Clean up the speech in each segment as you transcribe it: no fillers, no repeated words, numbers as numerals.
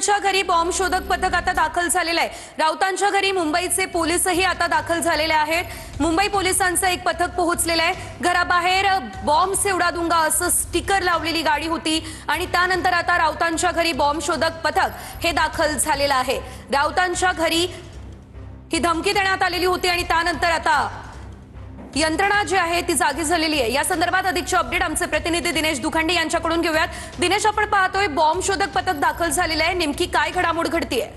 राऊतांच्या घरी बॉम्ब शोधक पथक आता दाखल झालेलं आहे। राऊतांच्या घरी मुंबईचे पोलीसही आता दाखल झालेले आहेत। मुंबई पोलिसांचं एक पथक पोहोचलेलं आहे। घराबाहेर बॉम्ब से उडा दूंगा असं स्टिकर लावलेली गाडी होती आणि त्यानंतर आता राऊतांच्या घरी बॉम्ब शोधक पथक हे दाखल झालेलं आहे। राऊतांच्या घरी ही धमकी देण्यात आलेली होती आणि त्यानंतर आता यंत्रणा जी आहे ती जागी झालेली आहे। या संदर्भात अधिकचे अपडेट आमचे प्रतिनिधी दिनेश दुखंडे यांच्याकडून घेऊयात। दिनेश, आपण पाहतोय बॉम्ब शोधक पथक दाखल झालेलं आहे, नेमकी काय घडामोड घडतीये?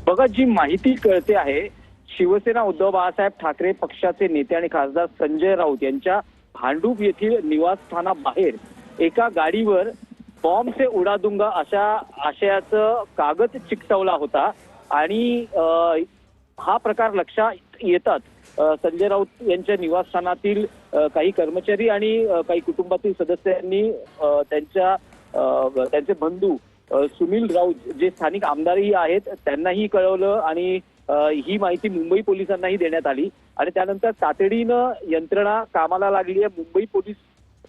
बघा, जी माहिती कळते आहे, शिवसेना उद्धव बाळासाहेब ठाकरे पक्षाचे नेते आणि खासदार संजय राऊत यांच्या भांडूप येथील निवासस्थानाबाहेर एका गाडीवर बॉम्ब से उडा दूंगा अशा आशयाचं कागद चिकटवला होता आणि हा प्रकार लक्षात येतात संजय राऊत यांच्या निवासस्थानातील काही कर्मचारी आणि काही कुटुंबातील सदस्यांनी त्यांचे बंधू सुनील राऊत जे स्थानिक आमदारही आहेत त्यांनाही कळवलं आणि ही माहिती मुंबई पोलिसांनाही देण्यात आली आणि त्यानंतर तातडीनं यंत्रणा कामाला लागली आहे। मुंबई पोलीस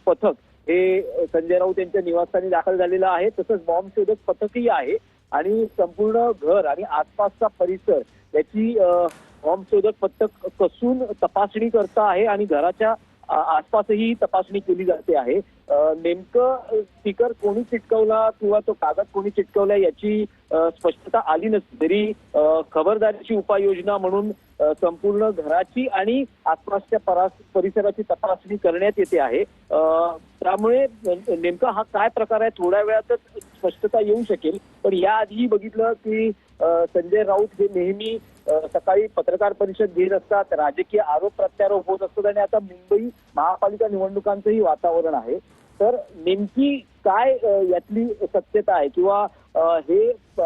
पथक हे संजय राऊत यांच्या निवासस्थानी दाखल झालेलं आहे। तसंच बॉम्ब शोधक पथकही आहे आणि संपूर्ण घर आणि आसपासचा परिसर याची बॉम्ब शोधक पथक कसून तपासणी करत आहे आणि घराच्या आसपासही तपासणी केली जाते आहे। नेमकं स्टिकर कोणी चिटकवला किंवा तो कागद कोणी चिटकवला याची स्पष्टता आली नसली तरी खबरदारीची उपाययोजना म्हणून संपूर्ण घराची आणि आसपासच्या परिसराची तपासणी करण्यात येते आहे। त्यामुळे नेमका हा काय प्रकार आहे थोड्या वेळातच स्पष्टता येऊ शकेल। पण याआधी बघितलं की संजय राऊत हे नेहमी सकाळी पत्रकार परिषद घेत असतात, राजकीय आरोप प्रत्यारोप होत असतात आणि आता मुंबई महापालिका निवडणुकांचंही वातावरण आहे। तर नेमकी काय यातली सत्यता आहे किंवा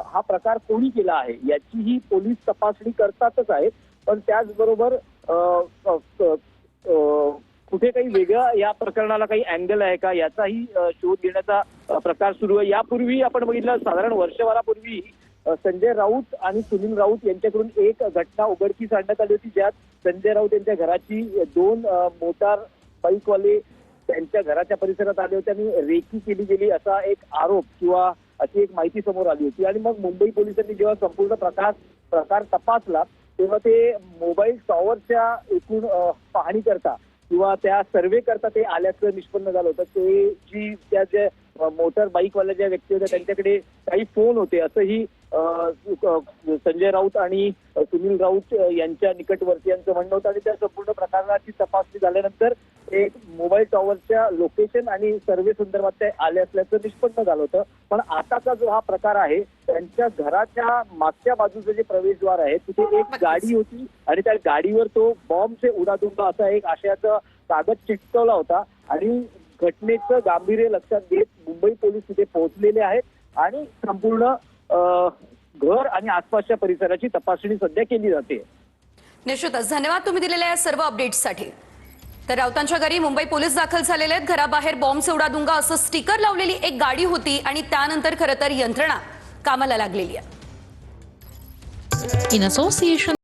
हा प्रकार कोणी केला आहे याची ही पोलीस तपासणी करतातच आहे। पण त्याचबरोबर कुठे काही वेगळा या प्रकरणाला काही अँगल आहे का याचाही शोध घेण्याचा प्रकार सुरू आहे। यापूर्वी आपण बघितलं साधारण वर्षभरापूर्वी संजय राऊत आणि सुनील राऊत यांच्याकडून एक घटना उघडकीस आणण्यात आली होती, ज्यात संजय राऊत यांच्या घराची दोन मोटार बाईकवाले त्यांच्या घराच्या परिसरात आले होते आणि रेकी केली गेली असा एक आरोप किंवा अशी एक माहिती समोर आली होती। आणि मग मुंबई पोलिसांनी जेव्हा संपूर्ण प्रकार तपासला तेव्हा ते मोबाईल टॉवरच्या एकूण पाहणी करता किंवा त्या सर्व्हे करता ते आल्याचं निष्पन्न झालं होतं। ते त्या जे मोटर बाईकवाल्या ज्या व्यक्ती होत्या त्यांच्याकडे काही फोन होते असंही संजय राऊत आणि सुनील राऊत यांच्या निकटवर्तीयांचं म्हणणं होतं आणि त्या संपूर्ण प्रकरणाची तपासणी झाल्यानंतर एक मोबाईल टॉवरच्या लोकेशन आणि सर्व्हे संदर्भात ते आले असल्याचं निष्पन्न झालं होतं। पण आताचा जो हा प्रकार आहे त्यांच्या घराच्या मागच्या बाजूचं जे प्रवेशद्वार आहे तिथे एक गाडी होती आणि त्या गाडीवर तो बॉम्ब से उडा दूंगा असा एक आशयाचा कागद चिकटवला होता आणि घटनेचं गांभीर्य लक्षात घेत मुंबई पोलीस तिथे पोहोचलेले आहेत आणि संपूर्ण घर आणि आसपासच्या परिसराची तपासणी सध्या केली जाते। निश्चितच धन्यवाद तुम्ही दिलेल्या सर्व अपडेट्ससाठी। तर राऊतांच्या घरी मुंबई पोलीस दाखल झालेले आहेत। घराबाहेर बॉम्ब से उडा दूंगा असं स्टिकर लावलेली एक गाडी होती आणि त्यानंतर खरं तर यंत्रणा कामाला लागलेली आहे। In association